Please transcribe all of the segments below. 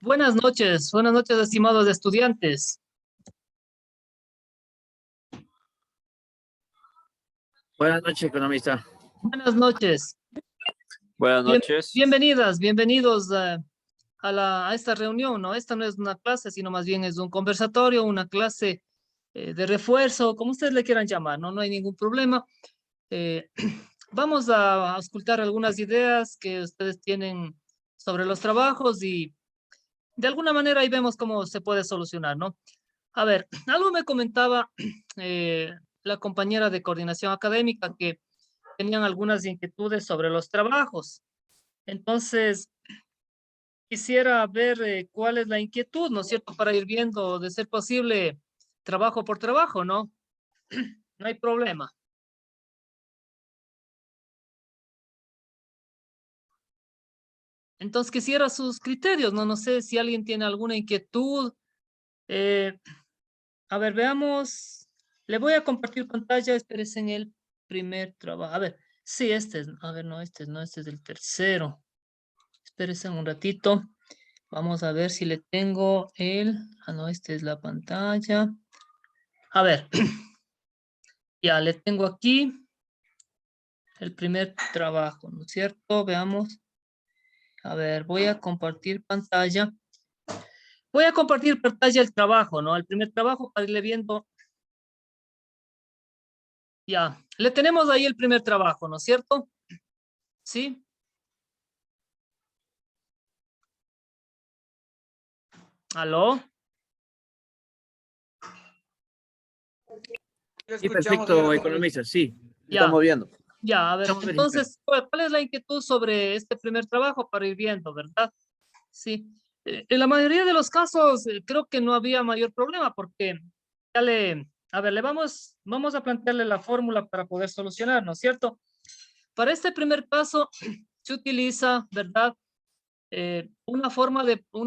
Buenas noches, estimados estudiantes. Buenas noches, economista. Buenas noches. Buenas noches. Bienvenidos a esta reunión, ¿no? Esta no es una clase, sino más bien es un conversatorio, una clase de refuerzo, como ustedes le quieran llamar, ¿no? No hay ningún problema. Vamos a auscultar algunas ideas que ustedes tienen sobre los trabajos y de alguna manera ahí vemos cómo se puede solucionar, ¿no? A ver, algo me comentaba la compañera de coordinación académica que tenían algunas inquietudes sobre los trabajos. Entonces, quisiera ver cuál es la inquietud, ¿no es cierto? Para ir viendo, de ser posible, trabajo por trabajo, ¿no? No hay problema. Entonces, quisiera sus criterios, ¿no? No sé si alguien tiene alguna inquietud. A ver, veamos. Le voy a compartir pantalla, espérese en el primer trabajo. A ver, sí, este es, a ver, no, este es el tercero. Espérese un ratito. Vamos a ver si le tengo no, esta es la pantalla. A ver, ya le tengo aquí el primer trabajo, ¿no es cierto? Veamos. A ver, voy a compartir pantalla. Voy a compartir pantalla el trabajo, ¿no? El primer trabajo para irle viendo. Ya, le tenemos ahí el primer trabajo, ¿no es cierto? ¿Sí? ¿Aló? Sí, perfecto, economista, sí. Ya. Estamos viendo. Ya, a ver, Estamos entonces, ¿cuál es la inquietud sobre este primer trabajo para ir viendo, verdad? Sí. En la mayoría de los casos, creo que no había mayor problema porque a ver, vamos a plantearle la fórmula para poder solucionar, ¿no es cierto? Para este primer paso se utiliza, ¿verdad? Una forma o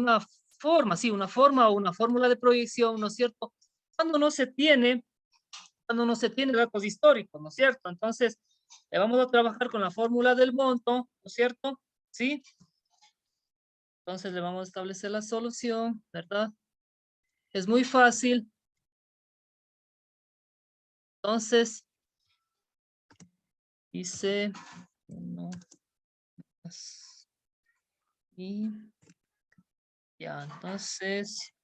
una fórmula de proyección, ¿no es cierto? Cuando no se tiene datos históricos, ¿no es cierto? Entonces, vamos a trabajar con la fórmula del monto, ¿no es cierto? ¿Sí? Entonces le vamos a establecer la solución, ¿verdad? Es muy fácil. Entonces, dice 1 más y ya, entonces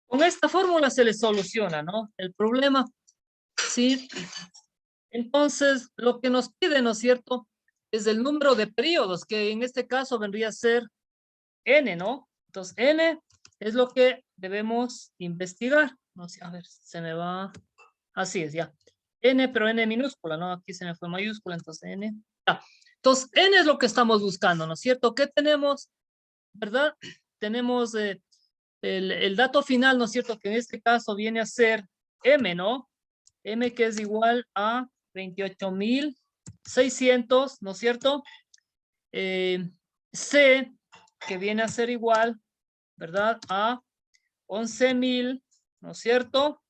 con esta fórmula se le soluciona, ¿no? El problema, ¿sí? Entonces, lo que nos pide, ¿no es cierto? Es el número de periodos, que en este caso vendría a ser n, ¿no? Entonces, n es lo que debemos investigar. No sé, a ver, se me va. Así es, ya. N, pero N minúscula, ¿no? Aquí se me fue mayúscula, entonces N. Ya. Entonces, N es lo que estamos buscando, ¿no es cierto? ¿Qué tenemos? ¿Verdad? Tenemos el dato final, ¿no es cierto? Que en este caso viene a ser M, ¿no? M que es igual a 28,600, ¿no es cierto? C que viene a ser igual, ¿verdad? A 11,000, ¿no es cierto?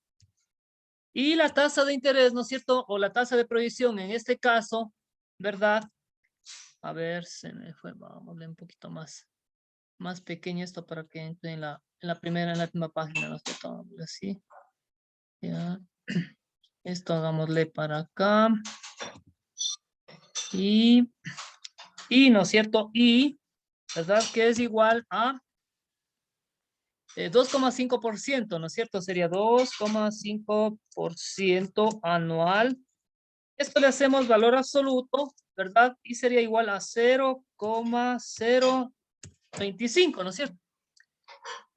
Y la tasa de interés, ¿no es cierto? O la tasa de proyección en este caso, ¿verdad? A ver, se me fue, vamos a darle un poquito más pequeño esto para que entre en la última página, ¿no es cierto? Así. Ya. Esto hagámosle para acá. Y, ¿no es cierto? Y, ¿verdad? Que es igual a 2,5%, ¿no es cierto? Sería 2,5% anual. Esto le hacemos valor absoluto, ¿verdad? Y sería igual a 0,025, ¿no es cierto?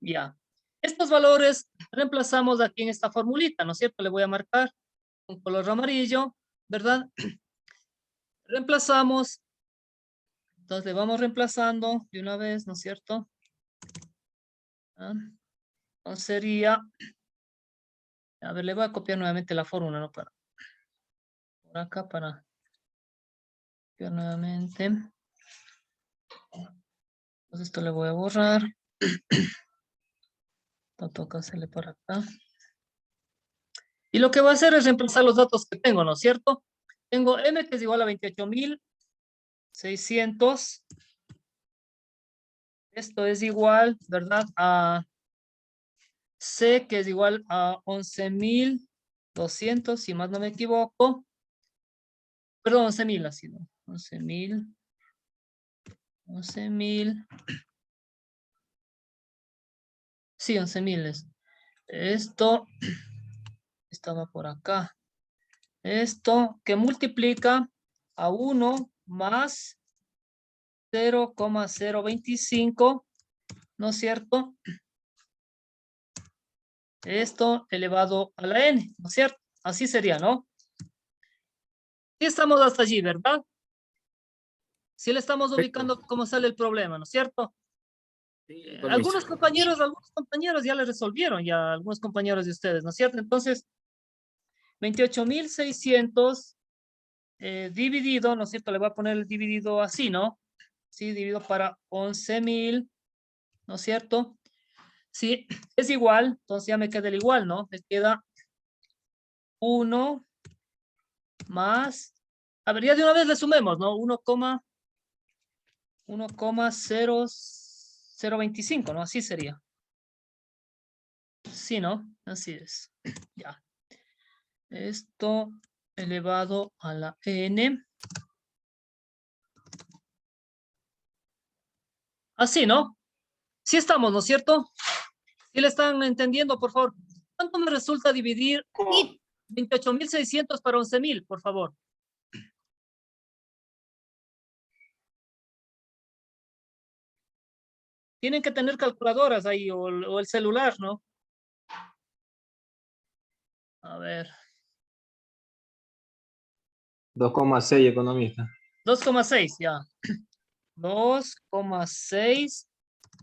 Ya. Estos valores reemplazamos aquí en esta formulita, ¿no es cierto? Le voy a marcar con color amarillo, ¿verdad? Reemplazamos. Entonces le vamos reemplazando de una vez, ¿no es cierto? ¿Ah? Entonces sería, a ver, le voy a copiar nuevamente la fórmula, ¿no? Por acá para copiar nuevamente. Entonces esto le voy a borrar. Toca hacerle por acá. Y lo que va a hacer es reemplazar los datos que tengo, ¿no es cierto? tengo M que es igual a 28.600. Esto es igual, ¿verdad? A C que es igual a 11.200, si más no me equivoco. Perdón, 11.000, así, ¿no? 11.000. Sí, 11.000 es. Esto estaba por acá. Esto que multiplica a 1 más 0,025, ¿no es cierto? Esto elevado a la n, ¿no es cierto? Así sería, ¿no? Y estamos hasta allí, ¿verdad? Si le estamos ubicando cómo sale el problema, ¿no es cierto? Sí, Algunos economista. compañeros ya le resolvieron, ya algunos compañeros de ustedes, ¿no es cierto? Entonces, 28.600 dividido, ¿no es cierto? Le voy a poner el dividido así, ¿no? Sí, dividido para 11.000, ¿no es cierto? Sí, es igual, entonces ya me queda el igual, ¿no? Me queda 1 más, a ver, ya de una vez le sumemos, ¿no? 1,0025, ¿no? Así sería. Sí, ¿no? Así es. Ya. Esto elevado a la n. Así, ¿no? Sí estamos, ¿no es cierto? ¿Sí le están entendiendo, por favor? ¿Cuánto me resulta dividir 28.600 para 11.000, por favor? Tienen que tener calculadoras ahí o el celular, ¿no? A ver. 2,6, economista. 2,6, ya. 2,6,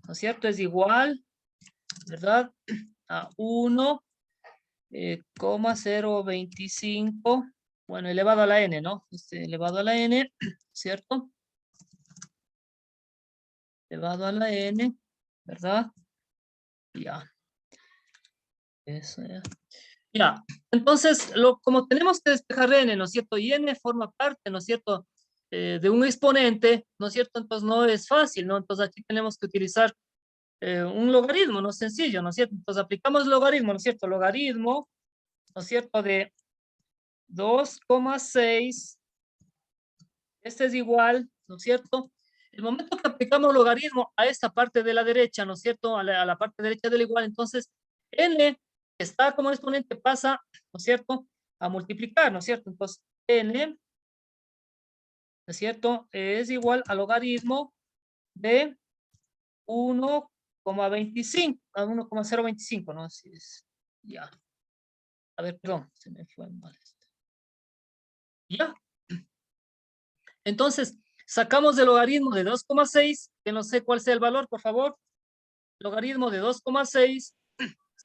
¿no es cierto? Es igual, ¿verdad? A 1,025. Bueno, elevado a la n, ¿no? Elevado a la n, ¿cierto? Elevado a la n, ¿verdad? Ya. Eso ya. Ya. Entonces, como tenemos que despejar n, ¿no es cierto? Y n forma parte, ¿no es cierto? De un exponente, ¿no es cierto? Entonces no es fácil, ¿no? Entonces aquí tenemos que utilizar un logaritmo, ¿no? Sencillo, ¿no es cierto? Entonces aplicamos el logaritmo, ¿no es cierto? Logaritmo, ¿no es cierto? De 2,6. Este es igual, ¿no es cierto? El momento que aplicamos logaritmo a esta parte de la derecha, ¿no es cierto? A la parte derecha del igual, entonces n que está como exponente pasa, ¿no es cierto? A multiplicar, ¿no es cierto? Entonces n, ¿no es cierto? Es igual a logaritmo de 1,25, a 1,025, ¿no? Así es. Ya. A ver, perdón, se me fue mal esto. Ya. Entonces, sacamos el logaritmo de 2,6, que no sé cuál sea el valor, por favor. Logaritmo de 2,6.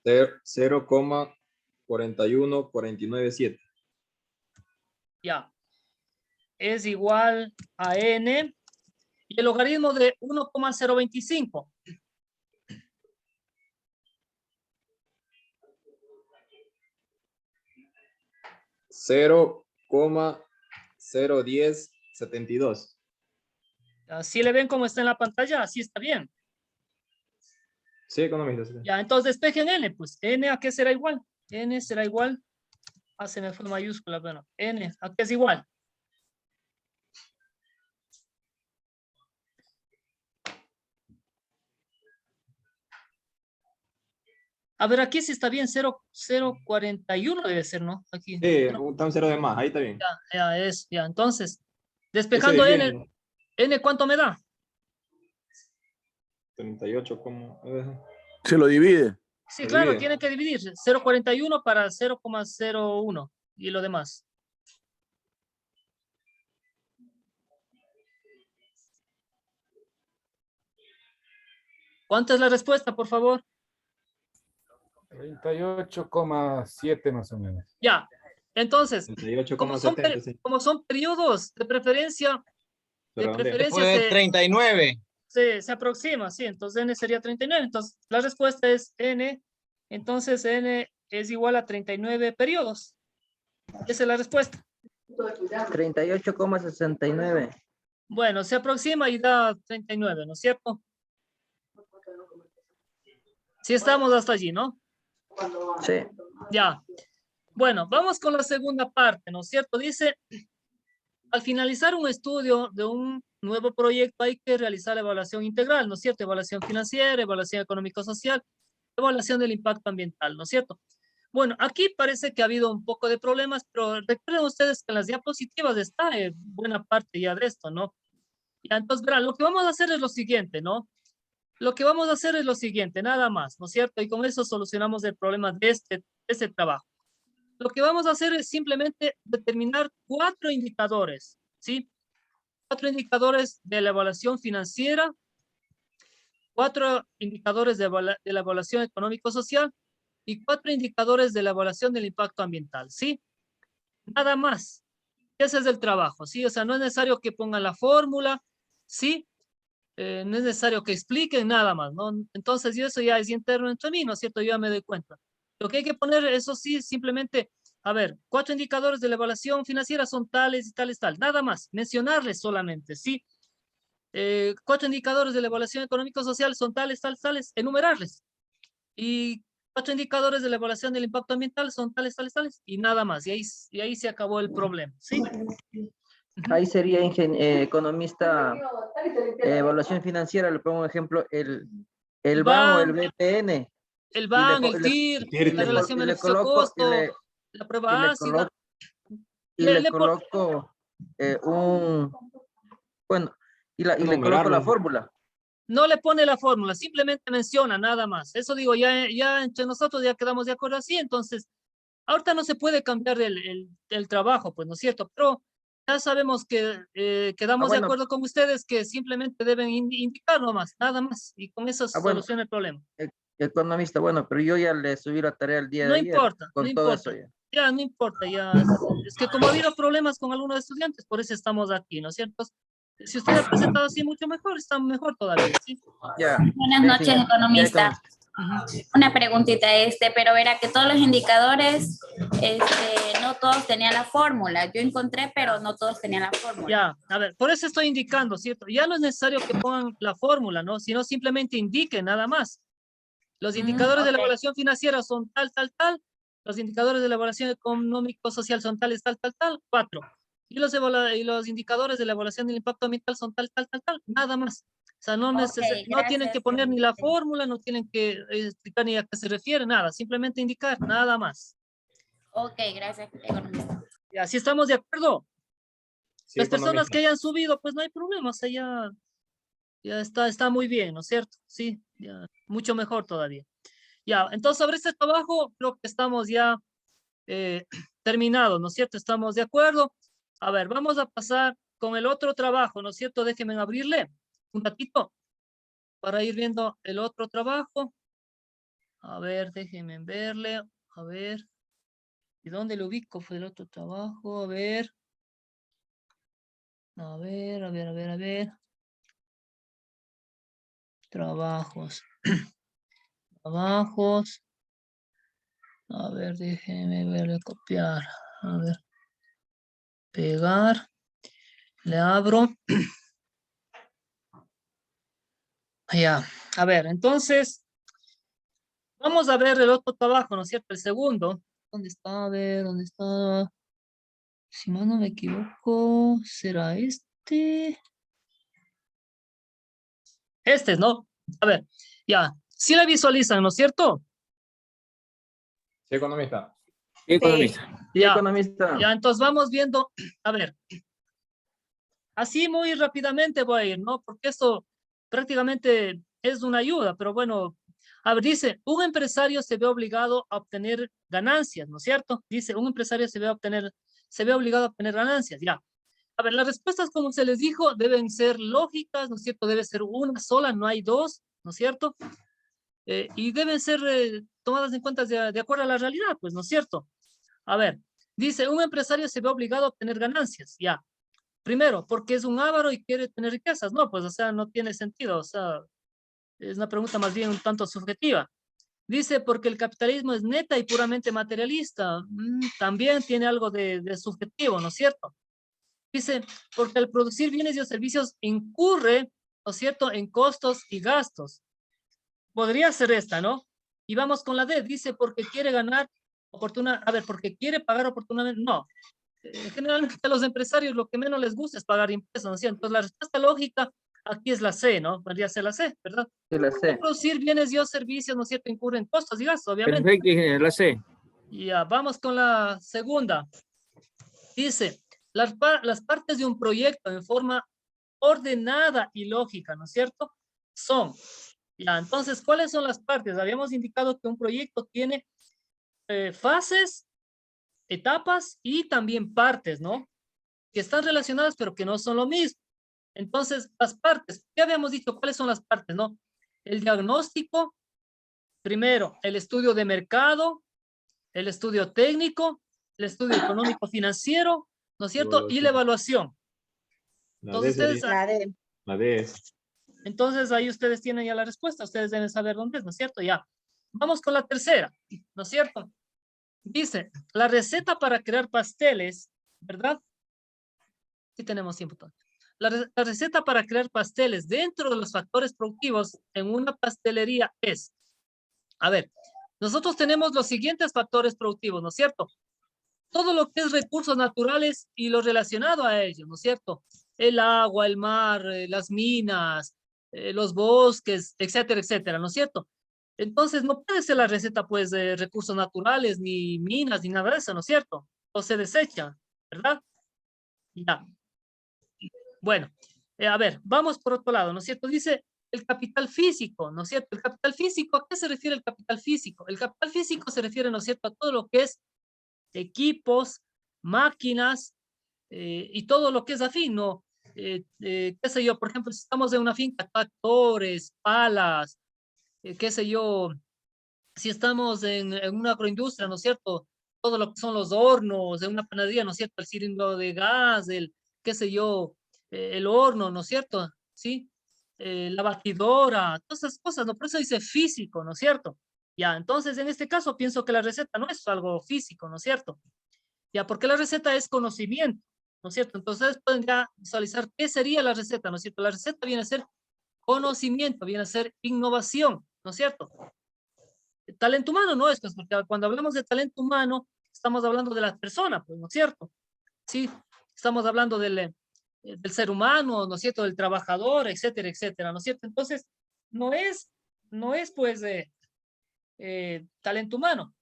0,41497. Ya. Es igual a n. Y el logaritmo de 1,025. 0,01072. Así le ven como está en la pantalla, así está bien. Sí, economista. Sí. Ya, entonces despejen n, pues n a qué será igual. N será igual. Ah, se me fue mayúscula, bueno, n a qué es igual. A ver, aquí sí está bien, 0,41 debe ser, ¿no? Aquí. Sí, está un 0 de más, ahí está bien. Ya es, ya. Entonces, Ese despejando de n, bien, n, ¿cuánto me da? 38, ¿cómo? Se lo divide. Sí, Se claro, divide. tiene que dividir 0,41 para 0,01 y lo demás. ¿Cuánta es la respuesta, por favor? 38,7 más o menos. Ya. Entonces, como son, 38,70, sí. como son periodos de preferencia Redondea. De 39. se aproxima, sí. Entonces n sería 39. Entonces, la respuesta es n. Entonces, n es igual a 39 periodos. Esa es la respuesta. 38,69. Bueno, se aproxima y da 39, ¿no es cierto? Sí estamos hasta allí, ¿no? Sí. Ya. Bueno, vamos con la segunda parte, ¿no es cierto? Dice, al finalizar un estudio de un nuevo proyecto hay que realizar la evaluación integral, ¿no es cierto? Evaluación financiera, evaluación económico-social, evaluación del impacto ambiental, ¿no es cierto? Bueno, aquí parece que ha habido un poco de problemas, pero recuerden ustedes que en las diapositivas está buena parte ya de esto, ¿no? Ya, entonces, verán, lo que vamos a hacer es lo siguiente, ¿no? Lo que vamos a hacer es lo siguiente, nada más, ¿no es cierto? Y con eso solucionamos el problema de este trabajo. Lo que vamos a hacer es simplemente determinar 4 indicadores, ¿sí? 4 indicadores de la evaluación financiera, 4 indicadores de la evaluación económico-social y 4 indicadores de la evaluación del impacto ambiental, ¿sí? Nada más. Ese es el trabajo, ¿sí? O sea, no es necesario que pongan la fórmula, ¿sí? No es necesario que expliquen nada más, ¿no? Entonces, yo eso ya es interno entre mí, ¿no es cierto? Yo ya me doy cuenta. Lo que hay que poner, eso sí, simplemente, a ver, 4 indicadores de la evaluación financiera son tales y tales, tal. Nada más, mencionarles solamente, ¿sí? 4 indicadores de la evaluación económico-social son tales, tales, tales, enumerarles. Y 4 indicadores de la evaluación del impacto ambiental son tales, tales, tales, y nada más. Y ahí se acabó el problema, ¿sí? Ahí sería economista, evaluación financiera, le pongo un ejemplo, el BAN o el BPN. El BAN, el TIR, la relación Y le beneficio-costo, la prueba ácida. le coloco bueno, y le coloco la fórmula. No le pone la fórmula, simplemente menciona nada más. Eso digo, ya entre nosotros ya quedamos de acuerdo así, entonces, ahorita no se puede cambiar el trabajo, pues, ¿no es cierto? Pero ya sabemos que quedamos de bueno. acuerdo con ustedes que simplemente deben indicar nomás, nada más, y con eso se Bueno, soluciona el problema. economista, bueno, pero yo ya le subí la tarea el día No de ayer importa, no con todo importa. eso ya. Ya, no importa, ya. Es que como ha habido problemas con algunos estudiantes, por eso estamos aquí, ¿no es cierto? Si usted ha presentado así mucho mejor, está mejor todavía, ¿sí? Ya. Buenas noches, economista. Una preguntita, pero verá que todos los indicadores, no todos tenían la fórmula. Yo encontré, pero no todos tenían la fórmula. Ya, a ver, por eso estoy indicando, ¿cierto? Ya no es necesario que pongan la fórmula, ¿no? Sino simplemente indiquen nada más. Los indicadores de la evaluación financiera son tal, tal, tal. Los indicadores de la evaluación económico-social son tales, tal, tal, tal. 4. Y los indicadores de la evaluación del impacto ambiental son tal, tal, tal, tal. Nada más. O sea, no tienen que poner ni la fórmula, no tienen que explicar ni a qué se refiere, nada. Simplemente indicar, nada más. Ok, gracias, economista. Y así estamos de acuerdo. Sí, Las personas economista. que hayan subido, pues no hay problema. O sea, ya está muy bien, ¿no es cierto? Sí, ya, mucho mejor todavía. Ya, entonces sobre este trabajo creo que estamos ya terminados, ¿no es cierto? Estamos de acuerdo. A ver, vamos a pasar con el otro trabajo, ¿no es cierto? Déjenme abrirle un ratito para ir viendo el otro trabajo. A ver, déjenme verle. A ver. ¿Y dónde lo ubico? Fue el otro trabajo. A ver. A ver, a ver, a ver, a ver. Trabajos. Trabajos. A ver, déjenme verle copiar. A ver. Pegar. Le abro. Ya. A ver, entonces. Vamos a ver el otro trabajo, ¿no es cierto? El segundo. ¿Dónde está? A ver, ¿dónde está? Si mal no me equivoco, ¿será este? Este, ¿no? A ver, ya. Sí la visualizan, ¿no es cierto? Sí, economista. Sí, economista. Sí, Ya, economista. ya, entonces vamos viendo. A ver. Así muy rápidamente voy a ir, ¿no? Porque esto prácticamente es una ayuda, pero bueno. A ver, dice, un empresario se ve obligado a obtener ganancias, ¿no es cierto? Dice, un empresario se ve obligado a obtener ganancias, ya. A ver, las respuestas, como se les dijo, deben ser lógicas, ¿no es cierto? Debe ser una sola, no hay dos, ¿no es cierto? Y deben ser tomadas en cuenta de acuerdo a la realidad, pues, ¿no es cierto? A ver, dice, un empresario se ve obligado a obtener ganancias, ya. Primero, porque es un avaro y quiere tener riquezas, no, pues, o sea, no tiene sentido, o sea, es una pregunta más bien un tanto subjetiva. Dice, porque el capitalismo es neta y puramente materialista. También tiene algo de subjetivo, ¿no es cierto? Dice, porque al producir bienes y servicios incurre, ¿no es cierto?, en costos y gastos. Podría ser esta, ¿no? Y vamos con la D. Dice, porque quiere ganar porque quiere pagar oportunamente. No. Generalmente a los empresarios lo que menos les gusta es pagar impuestos, ¿no es cierto? Entonces la respuesta lógica aquí es la C, ¿no? Podría ser la C, ¿verdad? Sí, la C. Producir bienes y o servicios, ¿no es cierto?, incurren costos y gastos, obviamente. Perfecto, ingeniero, la C. Ya, vamos con la segunda. Dice, las partes de un proyecto en forma ordenada y lógica, ¿no es cierto? Son, ya, entonces, ¿cuáles son las partes? Habíamos indicado que un proyecto tiene fases, etapas y también partes, ¿no? Que están relacionadas, pero que no son lo mismo. Entonces, las partes, ya habíamos dicho cuáles son las partes, ¿no? El diagnóstico, primero, el estudio de mercado, el estudio técnico, el estudio económico financiero, ¿no es cierto? Y la evaluación. La D Entonces, sería- La D es. entonces ahí ustedes tienen ya la respuesta, ustedes deben saber dónde es, ¿no es cierto? Ya. Vamos con la tercera, ¿no es cierto? Dice, la receta para crear pasteles, ¿verdad? Sí tenemos tiempo todavía. La receta para crear pasteles dentro de los factores productivos en una pastelería es, a ver, nosotros tenemos los siguientes factores productivos, ¿no es cierto? Todo lo que es recursos naturales y lo relacionado a ellos, ¿no es cierto? El agua, el mar, las minas, los bosques, etcétera, etcétera, ¿no es cierto? Entonces, no puede ser la receta, pues, de recursos naturales, ni minas, ni nada de eso, ¿no es cierto? O se desecha, ¿verdad? Ya. Bueno, a ver, vamos por otro lado, ¿no es cierto? Dice el capital físico, ¿no es cierto? El capital físico, ¿a qué se refiere el capital físico? El capital físico se refiere, ¿no es cierto?, a todo lo que es equipos, máquinas y todo lo que es afín, ¿no? Qué sé yo, por ejemplo, si estamos en una finca, tractores, palas, qué sé yo, si estamos en una agroindustria, ¿no es cierto? Todo lo que son los hornos de una panadería, ¿no es cierto? El cilindro de gas, el, qué sé yo, el horno, ¿no es cierto? ¿Sí? La batidora, todas esas cosas, ¿no? Por eso dice físico, ¿no es cierto? Ya, entonces en este caso pienso que la receta no es algo físico, ¿no es cierto? Ya, porque la receta es conocimiento, ¿no es cierto? Entonces pueden ya visualizar qué sería la receta, ¿no es cierto? La receta viene a ser conocimiento, viene a ser innovación, ¿no es cierto? Talento humano no es, pues, porque cuando hablamos de talento humano, estamos hablando de la persona, pues, ¿no es cierto? Sí, estamos hablando del ser humano, ¿no es cierto? Del trabajador, etcétera, etcétera, ¿no es cierto? Entonces, no es pues, talento humano.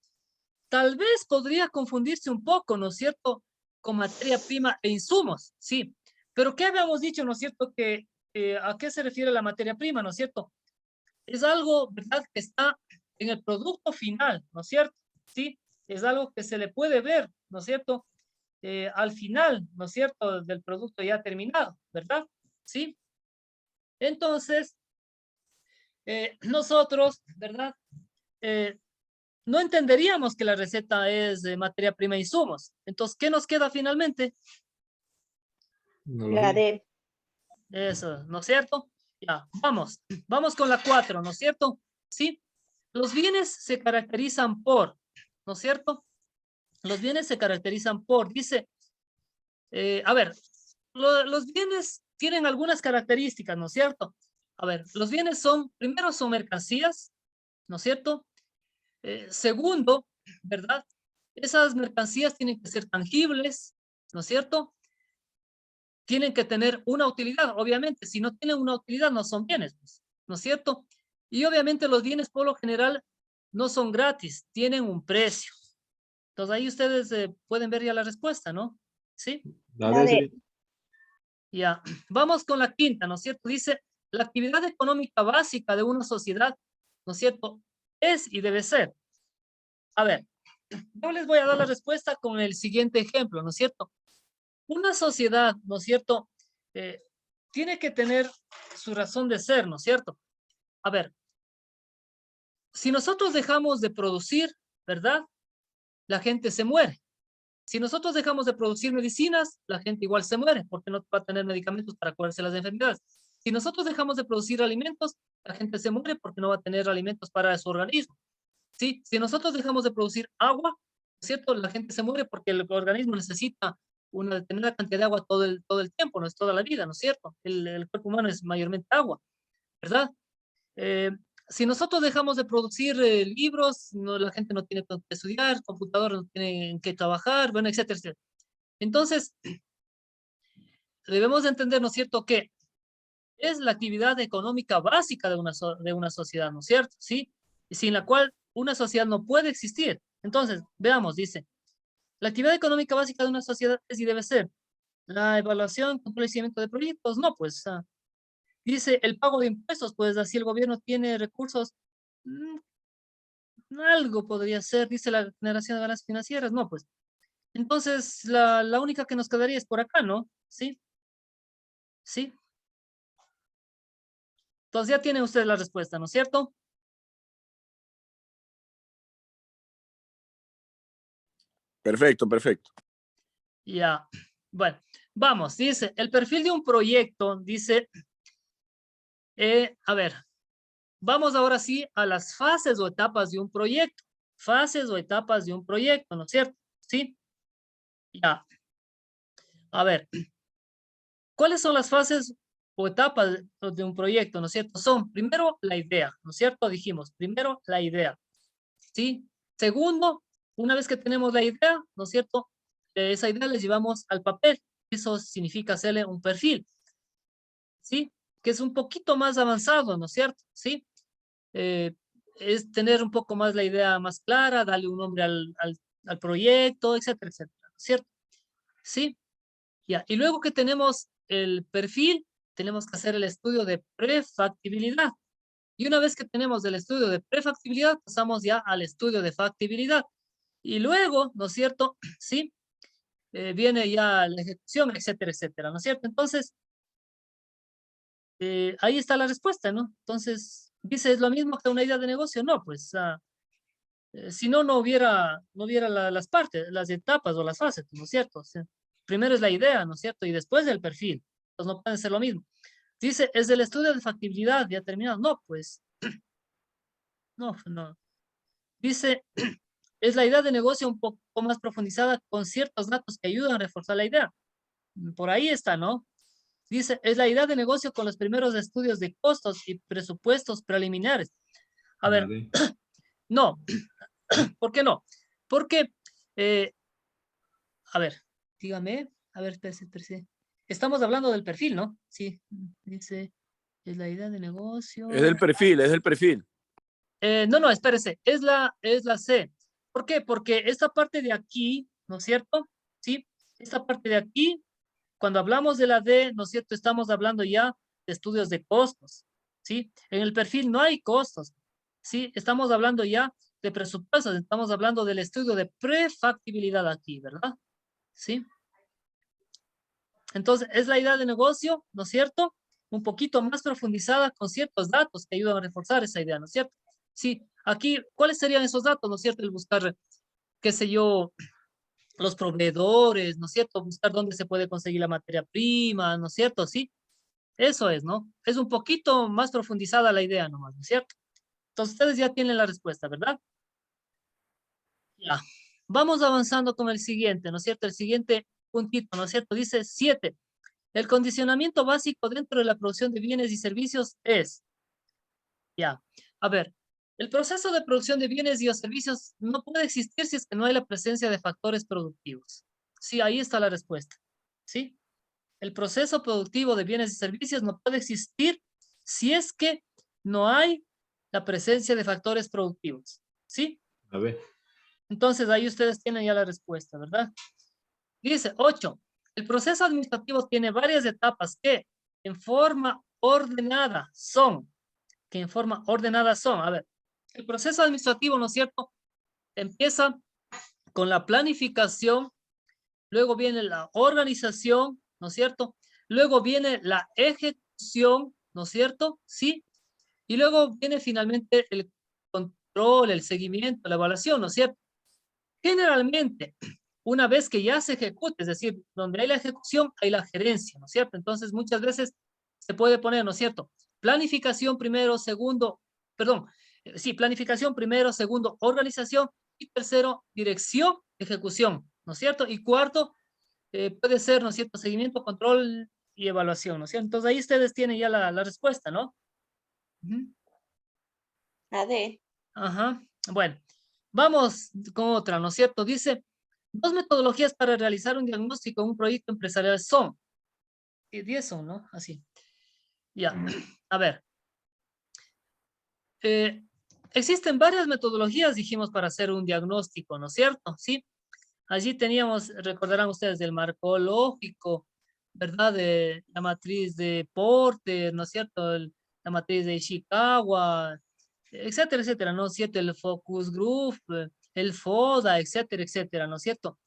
Tal vez podría confundirse un poco, ¿no es cierto? Con materia prima e insumos, sí. Pero ¿qué habíamos dicho, ¿no es cierto? Que, ¿a qué se refiere la materia prima, ¿no es cierto? Es algo, ¿verdad?, que está en el producto final, ¿no es cierto? Sí, es algo que se le puede ver, ¿no es cierto? Al final, ¿no es cierto?, del producto ya terminado, ¿verdad? Sí. Entonces, nosotros, ¿verdad? No entenderíamos que la receta es de materia prima e insumos. Entonces, ¿qué nos queda finalmente? La D. Eso, ¿no es cierto? Ya, vamos con la 4, ¿no es cierto? Sí, los bienes se caracterizan por, ¿no es cierto? Los bienes se caracterizan por, dice, a ver, los bienes tienen algunas características, ¿no es cierto? A ver, los bienes son, primero son mercancías, ¿no es cierto? Segundo, ¿verdad? Esas mercancías tienen que ser tangibles, ¿no es cierto? Tienen que tener una utilidad, obviamente, si no tienen una utilidad no son bienes, pues, ¿no es cierto? Y obviamente los bienes por lo general no son gratis, tienen un precio. Entonces ahí ustedes pueden ver ya la respuesta, ¿no? ¿Sí? La D sería. Ya, vamos con la quinta, ¿no es cierto? Dice, la actividad económica básica de una sociedad, ¿no es cierto?, es y debe ser. A ver, yo les voy a dar la respuesta con el siguiente ejemplo, ¿no es cierto? Una sociedad, ¿no es cierto?, tiene que tener su razón de ser, ¿no es cierto? A ver, si nosotros dejamos de producir, ¿verdad?, la gente se muere. Si nosotros dejamos de producir medicinas, la gente igual se muere, porque no va a tener medicamentos para curarse las enfermedades. Si nosotros dejamos de producir alimentos, la gente se muere porque no va a tener alimentos para su organismo. ¿sí? Si nosotros dejamos de producir agua, ¿no es cierto? La gente se muere porque el organismo necesita una determinada cantidad de agua todo el tiempo, no es toda la vida, ¿no es cierto? El cuerpo humano es mayormente agua, ¿verdad? Si nosotros dejamos de producir libros, no, la gente no tiene que estudiar, computadores no tienen que trabajar, bueno, etcétera, etcétera. Entonces, debemos de entender, ¿no es cierto?, que es la actividad económica básica de una sociedad, ¿no es cierto? ¿Sí? Y sin la cual una sociedad no puede existir. Entonces, veamos, dice, la actividad económica básica de una sociedad es y debe ser la evaluación, control y seguimiento de proyectos. No, pues, dice el pago de impuestos, pues así el gobierno tiene recursos, algo podría ser, dice la generación de ganancias financieras. No, pues, entonces la única que nos quedaría es por acá, ¿no? ¿Sí? ¿Sí? Entonces ya tienen ustedes la respuesta, ¿no es cierto? Perfecto, perfecto. Ya. Bueno, vamos, dice, el perfil de un proyecto, dice, a ver, vamos ahora sí a las fases o etapas de un proyecto. Fases o etapas de un proyecto, ¿no es cierto? ¿Sí? Ya. A ver, ¿cuáles son las fases o etapas de un proyecto, ¿no es cierto? Son, primero, la idea, ¿no es cierto? Dijimos, primero, la idea, ¿sí? Segundo, una vez que tenemos la idea, ¿no es cierto? Esa idea la llevamos al papel. Eso significa hacerle un perfil, ¿sí? Que es un poquito más avanzado, ¿no es cierto? ¿Sí? Es tener un poco más la idea más clara, darle un nombre al proyecto, etcétera, etcétera, ¿no es cierto? ¿Sí? Ya, y luego que tenemos el perfil, tenemos que hacer el estudio de prefactibilidad. Y una vez que tenemos el estudio de prefactibilidad, pasamos ya al estudio de factibilidad. Y luego, ¿no es cierto? Sí, viene ya la ejecución, etcétera, etcétera, ¿no es cierto? Entonces, ahí está la respuesta, ¿no? Entonces, dice, ¿es lo mismo que una idea de negocio? No, pues, si no, no hubiera las partes, las etapas o las fases, ¿no es cierto? O sea, primero es la idea, ¿no es cierto? Y después el perfil. Pues no puede ser lo mismo. Dice, ¿es el estudio de factibilidad ya terminado? No, pues, no, no. Dice, es la idea de negocio un poco más profundizada con ciertos datos que ayudan a reforzar la idea. Por ahí está, ¿no? Dice, es la idea de negocio con los primeros estudios de costos y presupuestos preliminares. A ver, no. ¿Por qué no? Porque, a ver, dígame, a ver, espérese. Estamos hablando del perfil, ¿no? Sí, dice, es la idea de negocio. Es del perfil, es del perfil. No, espérese, es la C. ¿Por qué? Porque esta parte de aquí, ¿no es cierto? Sí, esta parte de aquí, cuando hablamos de la D, ¿no es cierto? Estamos hablando ya de estudios de costos, ¿sí? En el perfil no hay costos, ¿sí? Estamos hablando ya de presupuestos, estamos hablando del estudio de prefactibilidad aquí, ¿verdad? ¿Sí? Entonces, es la idea de negocio, ¿no es cierto? Un poquito más profundizada con ciertos datos que ayudan a reforzar esa idea, ¿no es cierto? Sí, aquí, ¿cuáles serían esos datos, no es cierto? El buscar, qué sé yo, los proveedores, ¿no es cierto? Buscar dónde se puede conseguir la materia prima, ¿no es cierto? Sí, eso es, ¿no? Es un poquito más profundizada la idea nomás, ¿no es cierto? Entonces, ustedes ya tienen la respuesta, ¿verdad? Ya. Vamos avanzando con el siguiente, ¿no es cierto? El siguiente puntito, ¿no es cierto? Dice 7. El condicionamiento básico dentro de la producción de bienes y servicios es, ya, a ver, el proceso de producción de bienes y servicios no puede existir si es que no hay la presencia de factores productivos. Sí, ahí está la respuesta, ¿sí? El proceso productivo de bienes y servicios no puede existir si es que no hay la presencia de factores productivos, ¿sí? A ver. Entonces ahí ustedes tienen ya la respuesta, ¿verdad? Dice 8. El proceso administrativo tiene varias etapas que en forma ordenada son, a ver, el proceso administrativo, ¿no es cierto? Empieza con la planificación, luego viene la organización, ¿no es cierto? Luego viene la ejecución, ¿no es cierto? Sí. Y luego viene finalmente el control, el seguimiento, la evaluación, ¿no es cierto? Generalmente, una vez que ya se ejecute, es decir, donde hay la ejecución, hay la gerencia, ¿no es cierto? Entonces, muchas veces se puede poner, ¿no es cierto? Planificación primero, segundo, perdón, Sí, planificación primero, segundo, organización, y tercero, dirección, ejecución, ¿no es cierto? Y cuarto, puede ser, ¿no es cierto?, seguimiento, control y evaluación, ¿no es cierto? Entonces ahí ustedes tienen ya la respuesta, ¿no? Ujú. La D. Ajá, bueno, vamos con otra, ¿no es cierto? Dice, dos metodologías para realizar un diagnóstico en un proyecto empresarial son, y 10 son, ¿no? Así, ya, a ver. Existen varias metodologías, dijimos, para hacer un diagnóstico, ¿no es cierto? Sí, allí teníamos, recordarán ustedes, del marco lógico, ¿verdad? De la matriz de Porter, ¿no es cierto? La matriz de Ishikawa, etcétera, etcétera, ¿no es cierto? El focus group, el FODA, etcétera, etcétera, ¿no es cierto?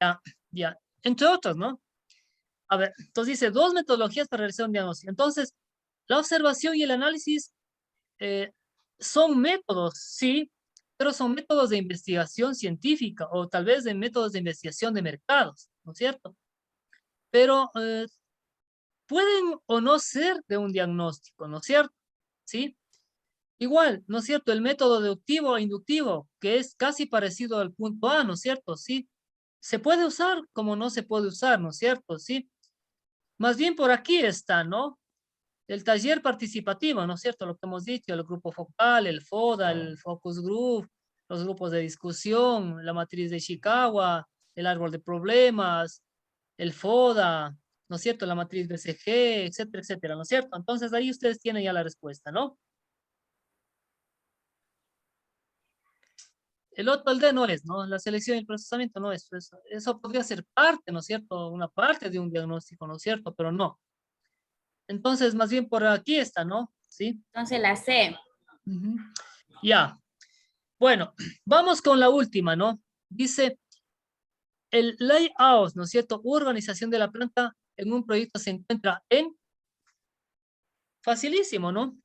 Ya, ya, entre otras, ¿no? A ver, entonces dice, dos metodologías para realizar un diagnóstico. Entonces, la observación y el análisis son métodos, sí, pero son métodos de investigación científica o tal vez de métodos de investigación de mercados, ¿no es cierto? Pero pueden o no ser de un diagnóstico, ¿no es cierto? ¿Sí? Igual, ¿no es cierto? El método deductivo e inductivo, que es casi parecido al punto A, ¿no es cierto? Sí. Se puede usar como no se puede usar, ¿no es cierto? Sí. Más bien por aquí está, ¿no? El taller participativo, ¿no es cierto? Lo que hemos dicho, el grupo focal, el FODA, el focus group, los grupos de discusión, la matriz de Ishikawa, el árbol de problemas, el FODA, ¿no es cierto? La matriz BCG, etcétera, etcétera, ¿no es cierto? Entonces ahí ustedes tienen ya la respuesta, ¿no? El otro, el D no es, ¿no? La selección y el procesamiento no es. Eso podría ser parte, ¿no es cierto? Una parte de un diagnóstico, ¿no es cierto? Pero no. Entonces, más bien por aquí está, ¿no? ¿Sí? Entonces la C. Ujú. Ya. Bueno, vamos con la última, ¿no? Dice, el layout, ¿no es cierto? Organización de la planta en un proyecto se encuentra en... Facilísimo, ¿no?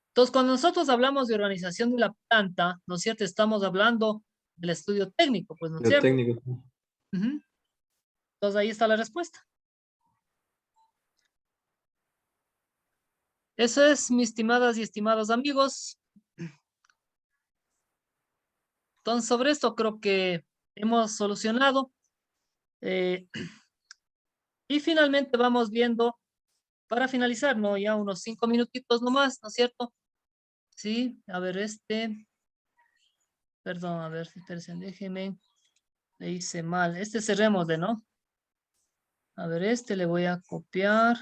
Entonces, cuando nosotros hablamos de organización de la planta, ¿no es cierto? Estamos hablando del estudio técnico, pues, ¿no es Lo cierto? técnico. Ujú. Entonces, ahí está la respuesta. Eso es, mis estimadas y estimados amigos. Entonces, sobre esto creo que hemos solucionado. Y finalmente vamos viendo, para finalizar, ¿no? Ya unos 5 minutitos nomás, ¿no es cierto? Sí, a ver, perdón, a ver, déjenme, le hice mal. Cerremos de, ¿no? A ver, le voy a copiar.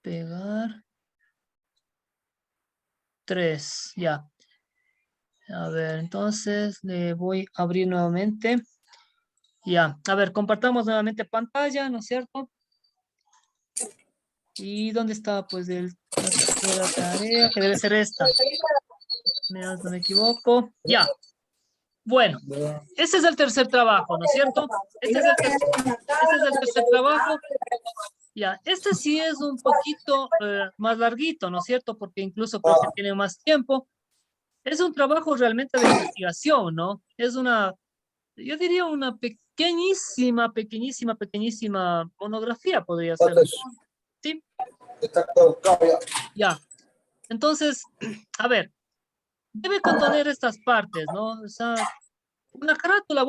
Pegar. 3, ya. A ver, entonces le voy a abrir nuevamente. Ya, a ver, compartamos nuevamente pantalla, ¿no es cierto? ¿Y dónde está? Pues la tarea, que debe ser esta. No me equivoco. Ya. Bueno, este es el tercer trabajo, ¿no es cierto? Este es el tercer trabajo. Ya, este sí es un poquito más larguito, ¿no es cierto? Porque incluso creo que tiene más tiempo. Es un trabajo realmente de investigación, ¿no? Es yo diría una pequeñísima monografía podría ser. ¿Sí? Ya. Entonces, a ver, debe contener estas partes, ¿no? O sea, una carátula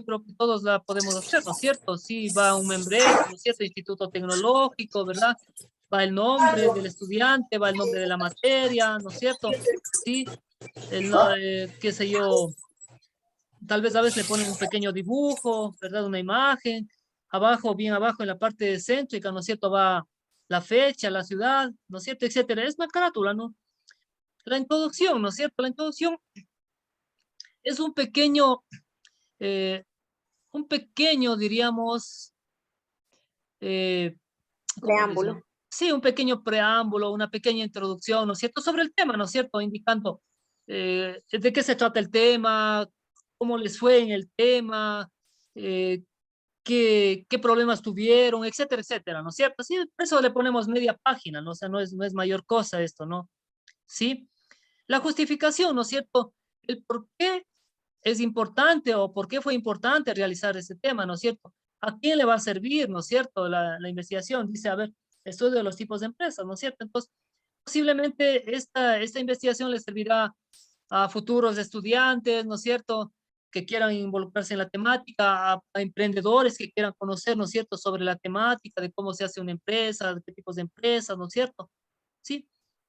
creo que todos la podemos hacer, ¿no es cierto? Sí, va un membrete, ¿no es cierto? Instituto Tecnológico, ¿verdad? Va el nombre del estudiante, va el nombre de la materia, ¿no es cierto? Sí, qué sé yo, tal vez a veces le ponen un pequeño dibujo, ¿verdad? Una imagen. Abajo, bien abajo en la parte céntrica, ¿no es cierto? Va la fecha, la ciudad, ¿no es cierto? Etcétera. Es una carátula, ¿no? La introducción, ¿no es cierto? La introducción es un pequeño, diríamos, ¿cómo Preámbulo. decirlo? Sí, un pequeño preámbulo, una pequeña introducción, ¿no es cierto? Sobre el tema, ¿no es cierto? Indicando de qué se trata el tema, cómo les fue en el tema, qué problemas tuvieron, etcétera, etcétera, ¿no es cierto? Sí, por eso le ponemos media página, ¿no? O sea, no es mayor cosa esto, ¿no? Sí. La justificación, ¿no es cierto? El por qué es importante o por qué fue importante realizar ese tema, ¿no es cierto? ¿A quién le va a servir, ¿no es cierto? La investigación dice, a ver, estudio de los tipos de empresas, ¿no es cierto? Entonces, posiblemente esta investigación les servirá a futuros estudiantes, ¿no es cierto?, que quieran involucrarse en la temática, a emprendedores que quieran conocer, ¿no es cierto?, sobre la temática de cómo se hace una empresa, de qué tipos de empresas, ¿no es cierto? Sí,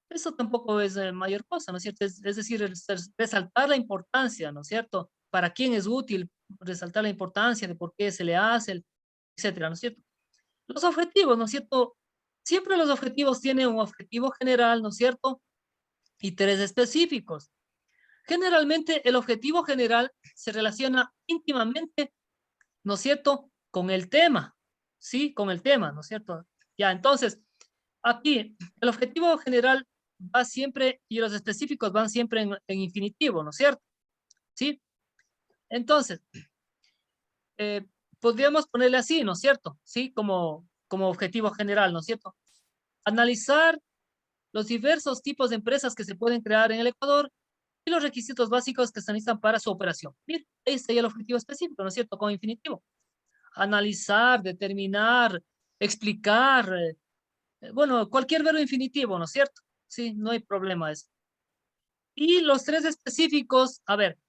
eso tampoco es mayor cosa, ¿no es cierto? Es decir, resaltar la importancia, ¿no es cierto? Para quién es útil, resaltar la importancia de por qué se le hace, etcétera, ¿no es cierto? Los objetivos, ¿no es cierto? Siempre los objetivos tienen un objetivo general, ¿no es cierto? Y 3 específicos. Generalmente el objetivo general se relaciona íntimamente, ¿no es cierto?, con el tema, ¿sí? Con el tema, ¿no es cierto? Ya, entonces, aquí el objetivo general va siempre y los específicos van siempre en infinitivo, ¿no es cierto? ¿Sí? Entonces, podríamos ponerle así, ¿no es cierto? Sí, como objetivo general, ¿no es cierto? Analizar los diversos tipos de empresas que se pueden crear en el Ecuador y los requisitos básicos que se necesitan para su operación. Mira, ahí está ya el objetivo específico, ¿no es cierto? Con infinitivo. Analizar, determinar, explicar, bueno, cualquier verbo infinitivo, ¿no es cierto? Sí, no hay problema eso. Y los 3 específicos, a ver,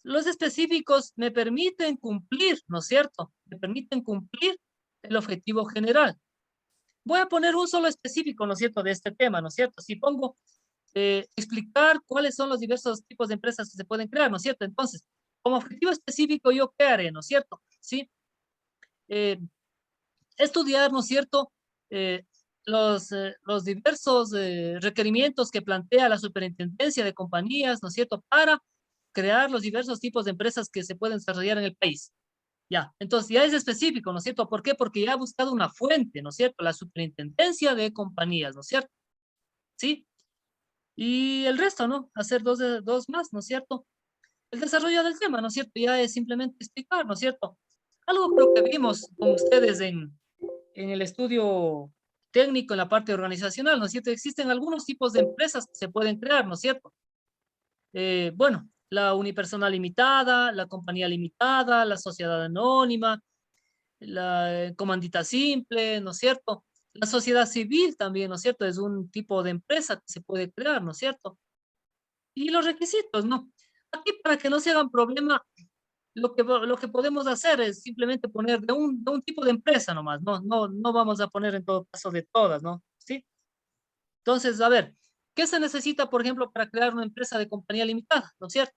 los específicos me permiten cumplir, ¿no es cierto? Me permiten cumplir el objetivo general. Voy a poner un solo específico, ¿no es cierto?, de este tema, ¿no es cierto? Si pongo explicar cuáles son los diversos tipos de empresas que se pueden crear, ¿no es cierto? Entonces, como objetivo específico, ¿yo qué haré, no es cierto? ¿Sí? Estudiar, ¿no es cierto?, los diversos requerimientos que plantea la superintendencia de compañías, ¿no es cierto?, para crear los diversos tipos de empresas que se pueden desarrollar en el país. Ya, entonces ya es específico, ¿no es cierto? ¿Por qué? Porque ya ha buscado una fuente, ¿no es cierto? La superintendencia de compañías, ¿no es cierto? ¿Sí? Y el resto, ¿no? Hacer dos más, ¿no es cierto? El desarrollo del tema, ¿no es cierto? Ya es simplemente explicar, ¿no es cierto? Algo creo que vimos con ustedes en el estudio técnico, en la parte organizacional, ¿no es cierto? Existen algunos tipos de empresas que se pueden crear, ¿no es cierto? Bueno, la unipersonal limitada, la compañía limitada, la sociedad anónima, la comandita simple, ¿no es cierto? La sociedad civil también, ¿no es cierto? Es un tipo de empresa que se puede crear, ¿no es cierto? Y los requisitos, ¿no? Aquí para que no se hagan problema, lo que podemos hacer es simplemente poner de un tipo de empresa nomás, no vamos a poner en todo caso de todas, ¿no? ¿Sí? Entonces, a ver, ¿qué se necesita, por ejemplo, para crear una empresa de compañía limitada, ¿no es cierto?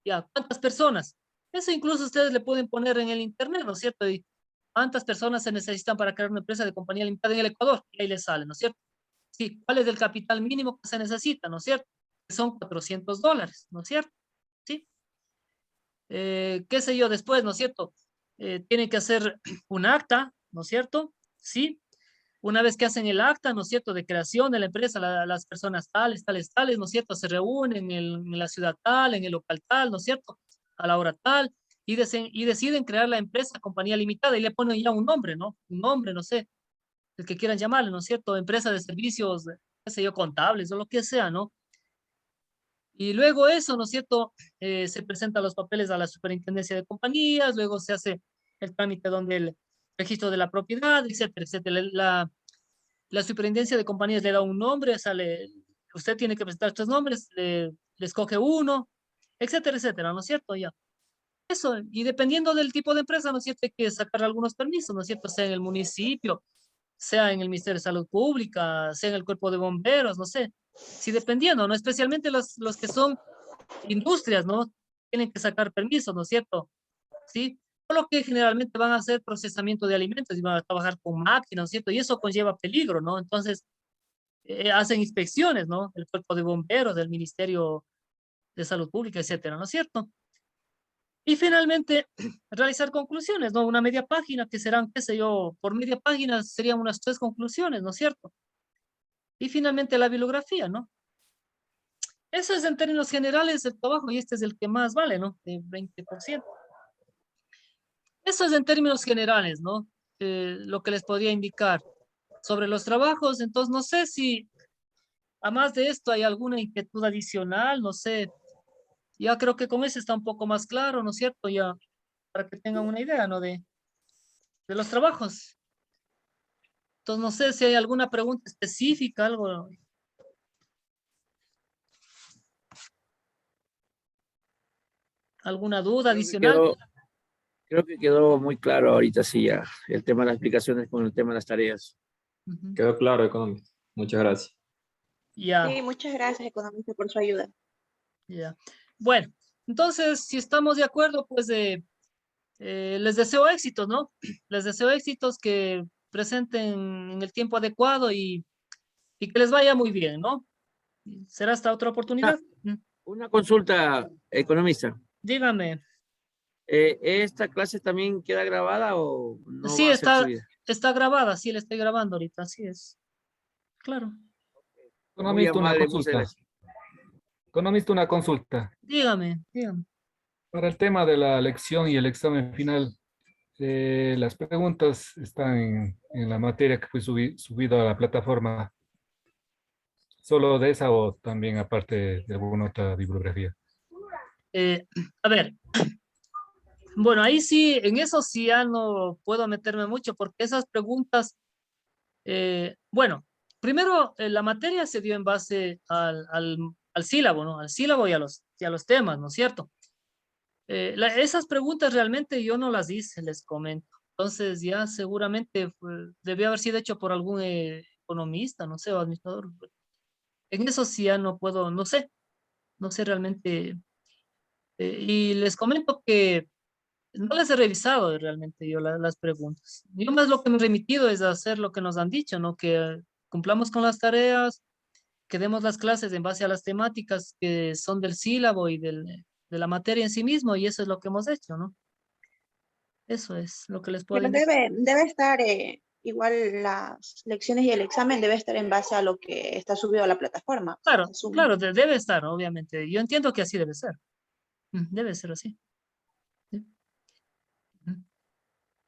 Ya, ¿cuántas personas? Eso incluso ustedes le pueden poner en el internet, ¿no es cierto? Y ¿cuántas personas se necesitan para crear una empresa de compañía limitada en el Ecuador? Y ahí les sale, ¿no es cierto? Sí, ¿cuál es el capital mínimo que se necesita, ¿no es cierto? Que son $400, ¿no es cierto? Sí. Qué sé yo, después, ¿no es cierto? Tienen que hacer un acta, ¿no es cierto? Sí. Una vez que hacen el acta, ¿no es cierto?, de creación de la empresa, las personas tales, ¿no es cierto?, se reúnen en la ciudad tal, en el local tal, ¿no es cierto?, a la hora tal, y deciden crear la empresa, compañía limitada, y le ponen ya un nombre, ¿no? Un nombre, no sé, el que quieran llamarle, ¿no es cierto?, empresa de servicios, qué sé yo, contables o lo que sea, ¿no? Y luego eso, ¿no es cierto?, se presentan los papeles a la superintendencia de compañías, luego se hace el trámite donde el registro de la propiedad, etcétera, etcétera. La superintendencia de compañías le da un nombre, sale, usted tiene que presentar 3 nombres, le escoge uno, etcétera, etcétera, ¿no es cierto? Ya. Eso, y dependiendo del tipo de empresa, ¿no es cierto? Hay que sacar algunos permisos, ¿no es cierto? Sea en el municipio, sea en el Ministerio de Salud Pública, sea en el Cuerpo de Bomberos, no sé. Sí, dependiendo, ¿no? Especialmente los que son industrias, ¿no? Tienen que sacar permisos, ¿no es cierto? ¿Sí? Por lo que generalmente van a hacer procesamiento de alimentos y van a trabajar con máquinas, ¿no es cierto? Y eso conlleva peligro, ¿no? Entonces, hacen inspecciones, ¿no? El Cuerpo de Bomberos, del Ministerio de Salud Pública, etcétera, ¿no es cierto? Y finalmente, realizar conclusiones, ¿no? Una media página que serán, qué sé yo, por media página serían unas 3 conclusiones, ¿no es cierto? Y finalmente la bibliografía, ¿no? Eso es en términos generales el trabajo y este es el que más vale, ¿no? De 20%. Eso es en términos generales, ¿no? Lo que les podría indicar sobre los trabajos. Entonces, no sé si, además de esto, hay alguna inquietud adicional, no sé. Ya creo que con eso está un poco más claro, ¿no es cierto? Ya, para que tengan una idea, ¿no? De los trabajos. Entonces, no sé si hay alguna pregunta específica, algo. ¿Alguna duda adicional? Creo que quedó muy claro ahorita, sí, ya, el tema de las explicaciones con el tema de las tareas. Ujú. Quedó claro, economista. Muchas gracias. Ya. Sí, muchas gracias, economista, por su ayuda. Ya. Bueno, entonces, si estamos de acuerdo, pues les deseo éxitos, ¿no? Les deseo éxitos que presenten en el tiempo adecuado y que les vaya muy bien, ¿no? ¿Será hasta otra oportunidad? Una consulta, economista. Dígame. ¿Esta clase también queda grabada o no Sí, va a ser subida? está grabada, sí, la estoy grabando ahorita, así es. Claro. Muy Economista, una amable, muchas consulta. gracias. Economista, una consulta. Dígame, dígame. Para el tema de la lección y el examen final, las preguntas están en la materia que fue subida a la plataforma. ¿Solo de esa o también aparte de alguna otra bibliografía? A ver, bueno, ahí sí, en eso sí ya no puedo meterme mucho porque esas preguntas, bueno, primero la materia se dio en base al sílabo, ¿no? Al sílabo y a los temas, ¿no es cierto? Esas preguntas realmente yo no las hice, les comento. Entonces ya seguramente debió haber sido hecho por algún economista, no sé, o administrador. En eso sí ya no puedo, no sé realmente. Y les comento que no les he revisado realmente yo las preguntas. Yo más lo que me he remitido es a hacer lo que nos han dicho, ¿no? Que cumplamos con las tareas, que demos las clases en base a las temáticas que son del sílabo y de la materia en sí mismo, y eso es lo que hemos hecho, ¿no? Eso es lo que les puedo Pero indicar. debe estar igual las lecciones y el examen debe estar en base a lo que está subido a la plataforma. Claro, Asumo. claro, debe estar, obviamente. Yo entiendo que así debe ser. Debe ser así. Sí. Ujú.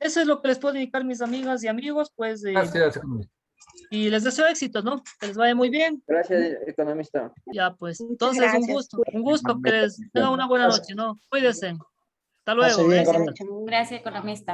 Eso es lo que les puedo indicar, mis amigas y amigos, pues, Gracias, economista. y les deseo éxitos, ¿no? Que les vaya muy bien. Gracias, economista. Ya, pues, Muchas entonces gracias. un gusto que les tengan una buena noche, ¿no? Cuídense. Hasta Pase luego. bien, Éxito. economista. Gracias, economista.